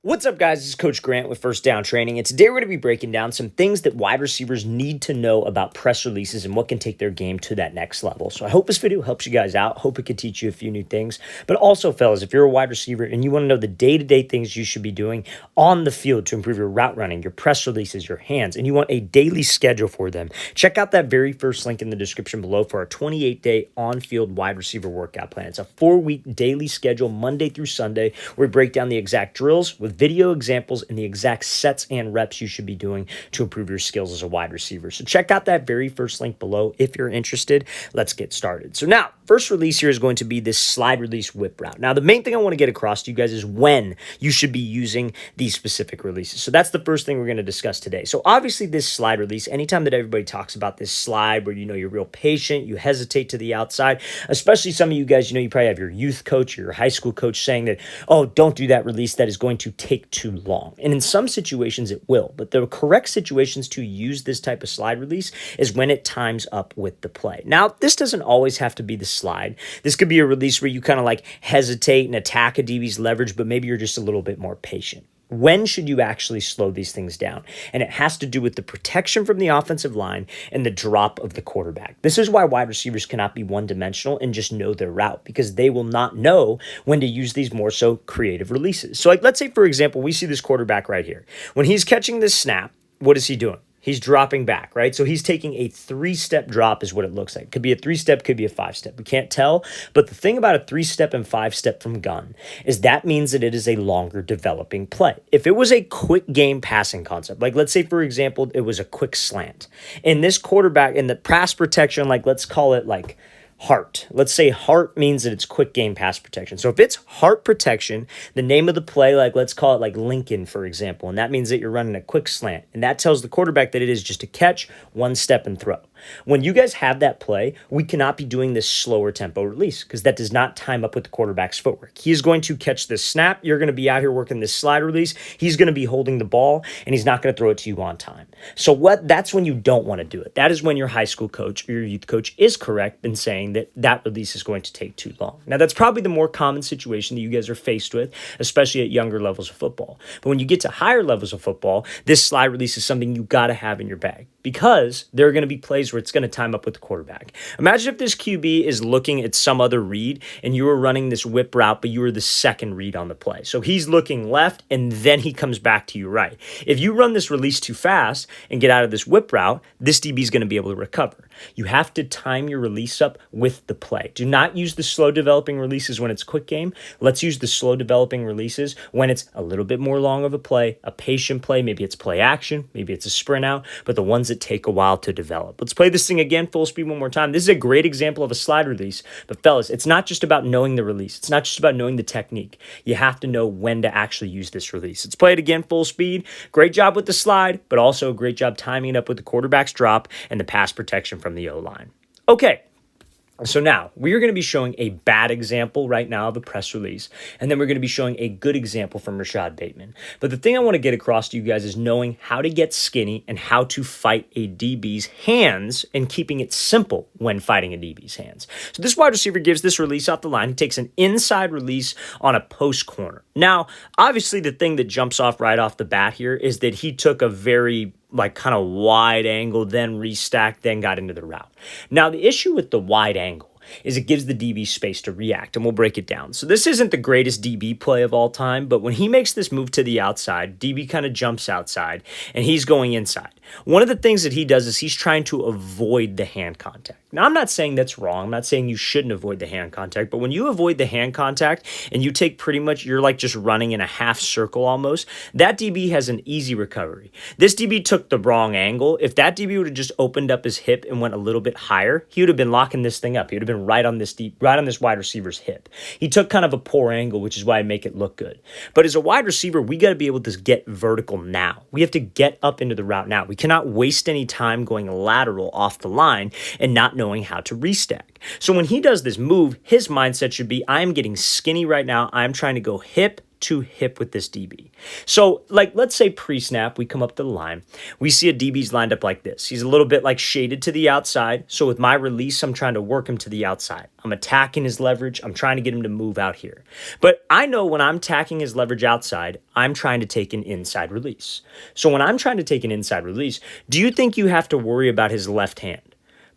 What's up, guys? This is Coach Grant with First Down Training, and today we're going to be breaking down some things that wide receivers need to know about press releases and what can take their game to that next level. So I hope this video helps you guys out. Hope it can teach you a few new things. But also, fellas, if you're a wide receiver and you want to know the day-to-day things you should be doing on the field to improve your route running, your press releases, your hands, and you want a daily schedule for them, check out that very first link in the description below for our 28-day on-field wide receiver workout plan. It's a 4-week daily schedule, Monday through Sunday, where we break down the exact drills with video examples and the exact sets and reps you should be doing to improve your skills as a wide receiver. So check out that very first link below if you're interested. Let's get started. So now, first release here is going to be this slide release whip route. Now, the main thing I want to get across to you guys is when you should be using these specific releases. So that's the first thing we're going to discuss today. So obviously this slide release, anytime that everybody talks about this slide where you're real patient, you hesitate to the outside, especially some of you guys, you probably have your youth coach or your high school coach saying that, oh, don't do that release. That is going to take too long. And in some situations it will, but the correct situations to use this type of slide release is when it times up with the play. Now, this doesn't always have to be the slide. This could be a release where you kind of like hesitate and attack a DB's leverage, but maybe you're just a little bit more patient. When should you actually slow these things down? And it has to do with the protection from the offensive line and the drop of the quarterback. This is why wide receivers cannot be one-dimensional and just know their route, because they will not know when to use these more so creative releases. So let's say, for example, we see this quarterback right here. When he's catching this snap, what is he doing? He's dropping back, right? So he's taking a 3-step drop is what it looks like. Could be a 3-step, could be a 5-step. We can't tell. But the thing about a 3-step and 5-step from gun is that means that it is a longer developing play. If it was a quick game passing concept, like let's say, for example, it was a quick slant. In this quarterback, in the pass protection, like let's call it like heart. Let's say heart means that it's quick game pass protection. So if it's heart protection, the name of the play, like let's call it like Lincoln, for example, and that means that you're running a quick slant. And that tells the quarterback that it is just a catch, 1 step and throw. When you guys have that play, we cannot be doing this slower tempo release because that does not time up with the quarterback's footwork. He is going to catch this snap. You're going to be out here working this slide release. He's going to be holding the ball, and he's not going to throw it to you on time. So that's when you don't want to do it. That is when your high school coach or your youth coach is correct in saying that that release is going to take too long. Now, that's probably the more common situation that you guys are faced with, especially at younger levels of football. But when you get to higher levels of football, this slide release is something you got to have in your bag, because there are going to be plays where it's going to time up with the quarterback. Imagine if this QB is looking at some other read and you were running this whip route, but you were the second read on the play. So he's looking left and then he comes back to you right. If you run this release too fast and get out of this whip route, this DB is going to be able to recover. You have to time your release up with the play. Do not use the slow developing releases when it's quick game. Let's use the slow developing releases when it's a little bit more long of a play, a patient play. Maybe it's play action, maybe it's a sprint out, but the ones that take a while to develop. Let's play this thing again, full speed one more time. This is a great example of a slide release, but fellas, it's not just about knowing the release. It's not just about knowing the technique. You have to know when to actually use this release. Let's play it again, full speed. Great job with the slide, but also a great job timing it up with the quarterback's drop and the pass protection from the O-line. Okay. So now we are going to be showing a bad example right now of a press release, and then we're going to be showing a good example from Rashad Bateman. But the thing I want to get across to you guys is knowing how to get skinny and how to fight a DB's hands and keeping it simple when fighting a DB's hands. So this wide receiver gives this release off the line. He takes an inside release on a post corner. Now, obviously the thing that jumps off right off the bat here is that he took a very kind of wide angle, then restacked, then got into the route. Now, the issue with the wide angle is it gives the DB space to react, and we'll break it down. So this isn't the greatest DB play of all time, but when he makes this move to the outside, DB kind of jumps outside, and he's going inside. One of the things that he does is he's trying to avoid the hand contact. Now, I'm not saying that's wrong. I'm not saying you shouldn't avoid the hand contact, but when you avoid the hand contact and you take pretty much, you're like just running in a half circle almost, that DB has an easy recovery. This DB took the wrong angle. If that DB would have just opened up his hip and went a little bit higher, he would have been locking this thing up. He would have been right on this wide receiver's hip. He took kind of a poor angle, which is why I make it look good. But as a wide receiver, we got to be able to get vertical now. We have to get up into the route now. We cannot waste any time going lateral off the line and not knowing how to restack. So when he does this move, his mindset should be, I'm getting skinny right now. I'm trying to go hip to hip with this DB. So like, let's say pre-snap, we come up to the line. We see a DB's lined up like this. He's a little bit like shaded to the outside. So with my release, I'm trying to work him to the outside. I'm attacking his leverage. I'm trying to get him to move out here. But I know when I'm attacking his leverage outside, I'm trying to take an inside release. So when I'm trying to take an inside release, do you think you have to worry about his left hand?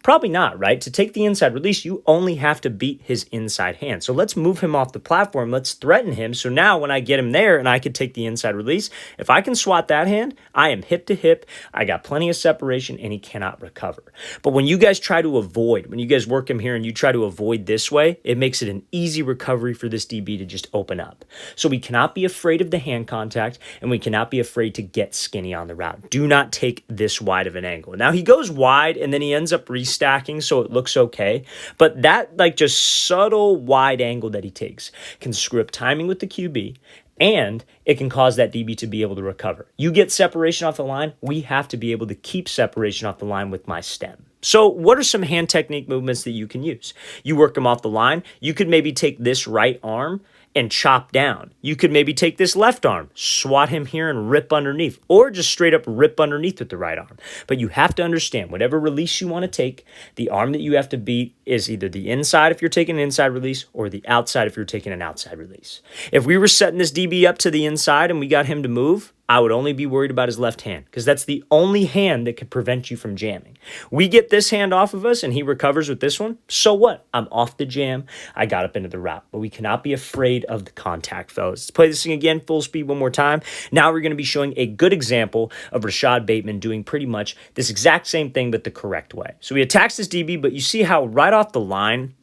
Probably not, right? To take the inside release, you only have to beat his inside hand. So let's move him off the platform. Let's threaten him. So now when I get him there and I could take the inside release, if I can swat that hand, I am hip to hip. I got plenty of separation and he cannot recover. But when you guys try to avoid, when you guys work him here and you try to avoid this way, it makes it an easy recovery for this DB to just open up. So we cannot be afraid of the hand contact and we cannot be afraid to get skinny on the route. Do not take this wide of an angle. Now he goes wide and then he ends up stacking, so it looks okay. But that like just subtle wide angle that he takes can screw up timing with the QB, and it can cause that DB to be able to recover. You get separation off the line, we have to be able to keep separation off the line with my stem. So what are some hand technique movements that you can use? You work them off the line. You could maybe take this right arm and chop down. You could maybe take this left arm, swat him here and rip underneath, or just straight up rip underneath with the right arm. But you have to understand, whatever release you want to take, the arm that you have to beat is either the inside if you're taking an inside release or the outside if you're taking an outside release. If we were setting this DB up to the inside and we got him to move, I would only be worried about his left hand because that's the only hand that could prevent you from jamming. We get this hand off of us and he recovers with this one. So what? I'm off the jam. I got up into the route. But we cannot be afraid of the contact, fellas. Let's play this thing again, full speed one more time. Now we're going to be showing a good example of Rashad Bateman doing pretty much this exact same thing but the correct way. So he attacks this DB, but you see how right off the line,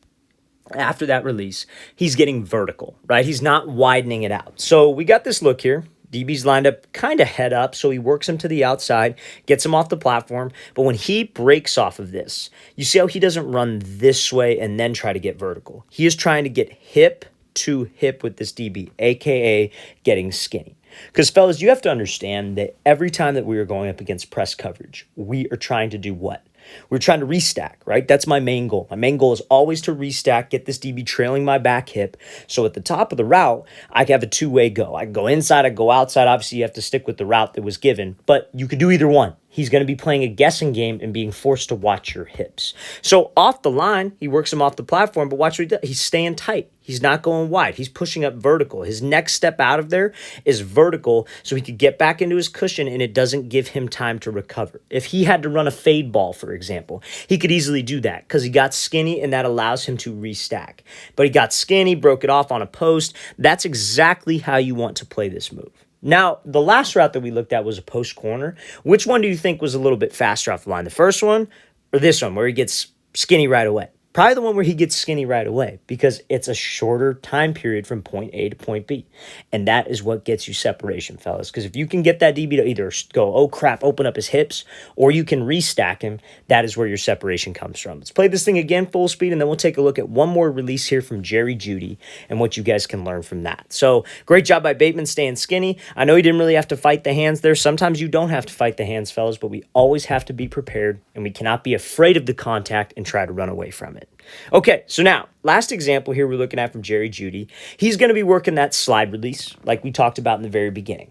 after that release, he's getting vertical, right? He's not widening it out. So we got this look here. DB's lined up kind of head up, so he works him to the outside, gets him off the platform. But when he breaks off of this, you see how he doesn't run this way and then try to get vertical. He is trying to get hip to hip with this DB, aka getting skinny. Because, fellas, you have to understand that every time that we are going up against press coverage, we are trying to do what? We're trying to restack, right? That's my main goal. My main goal is always to restack, get this DB trailing my back hip. So at the top of the route, I can have a two-way go. I can go inside, I can go outside. Obviously, you have to stick with the route that was given, but you could do either one. He's going to be playing a guessing game and being forced to watch your hips. So off the line, he works him off the platform, but watch what he does. He's staying tight. He's not going wide. He's pushing up vertical. His next step out of there is vertical so he could get back into his cushion and it doesn't give him time to recover. If he had to run a fade ball, for example, he could easily do that because he got skinny and that allows him to restack. But he got skinny, broke it off on a post. That's exactly how you want to play this move. Now, the last route that we looked at was a post corner. Which one do you think was a little bit faster off the line? The first one or this one where he gets skinny right away? Probably the one where he gets skinny right away because it's a shorter time period from point A to point B. And that is what gets you separation, fellas. Because if you can get that DB to either go, oh crap, open up his hips, or you can restack him, that is where your separation comes from. Let's play this thing again full speed, and then we'll take a look at one more release here from Judy and what you guys can learn from that. So great job by Bateman staying skinny. I know he didn't really have to fight the hands there. Sometimes you don't have to fight the hands, fellas, but we always have to be prepared, and we cannot be afraid of the contact and try to run away from it. Okay, so now, last example here we're looking at from Judy. He's going to be working that slide release like we talked about in the very beginning.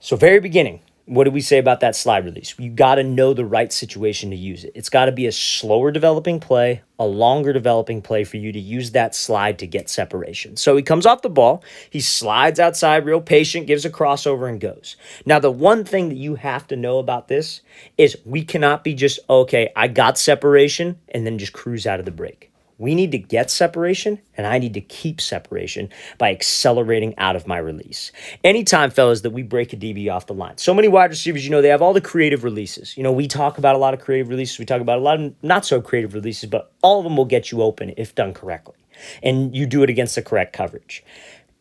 So very beginning, what did we say about that slide release? You got to know the right situation to use it. It's got to be a slower developing play, a longer developing play for you to use that slide to get separation. So he comes off the ball, he slides outside, real patient, gives a crossover and goes. Now, the one thing that you have to know about this is we cannot be just, okay, I got separation and then just cruise out of the break. We need to get separation, and I need to keep separation by accelerating out of my release. Anytime, fellas, that we break a DB off the line. So many wide receivers, they have all the creative releases. We talk about a lot of creative releases. We talk about a lot of not so creative releases, but all of them will get you open if done correctly. And you do it against the correct coverage.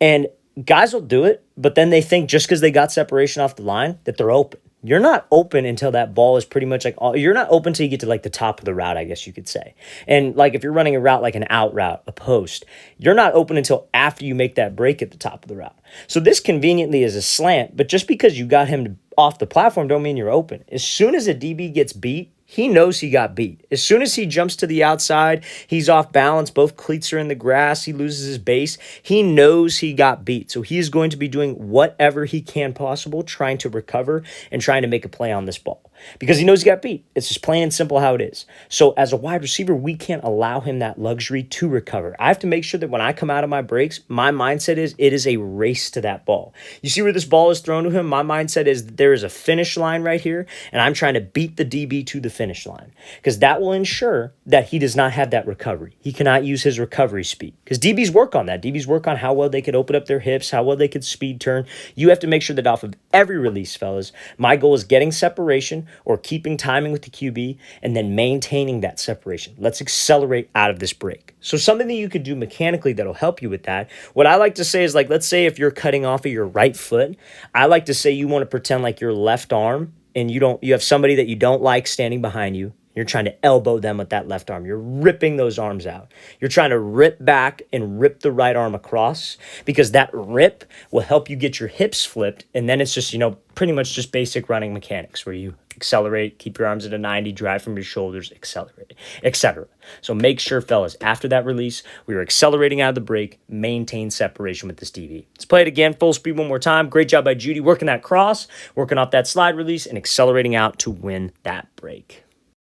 And guys will do it, but then they think just because they got separation off the line that they're open. You're not open until that ball is pretty much you're not open until you get to the top of the route, I guess you could say. And if you're running a route like an out route, a post, you're not open until after you make that break at the top of the route. So this conveniently is a slant, but just because you got him off the platform don't mean you're open. As soon as a DB gets beat, he knows he got beat. As soon as he jumps to the outside, he's off balance. Both cleats are in the grass. He loses his base. He knows he got beat. So he is going to be doing whatever he can possible, trying to recover and trying to make a play on this ball because he knows he got beat. It's just plain and simple how it is. So as a wide receiver, we can't allow him that luxury to recover. I have to make sure that when I come out of my breaks, my mindset is it is a race to that ball. You see where this ball is thrown to him? My mindset is there is a finish line right here, and I'm trying to beat the DB to the finish line because that will ensure that he does not have that recovery. He cannot use his recovery speed because DBs work on that. DBs work on how well they could open up their hips, how well they could speed turn. You have to make sure that off of every release, fellas, my goal is getting separation or keeping timing with the QB and then maintaining that separation. Let's accelerate out of this break. So something that you could do mechanically that'll help you with that, what I like to say is, like, let's say if you're cutting off of your right foot, I like to say you want to pretend like your left arm and you have somebody that you don't like standing behind you. You're trying to elbow them with that left arm. You're ripping those arms out. You're trying to rip back and rip the right arm across because that rip will help you get your hips flipped. And then it's just, pretty much just basic running mechanics where you accelerate, keep your arms at a 90, drive from your shoulders, accelerate, etc. So make sure, fellas, after that release, we are accelerating out of the break, maintain separation with this DB. Let's play it again, full speed one more time. Great job by Judy, working that cross, working off that slide release, and accelerating out to win that break.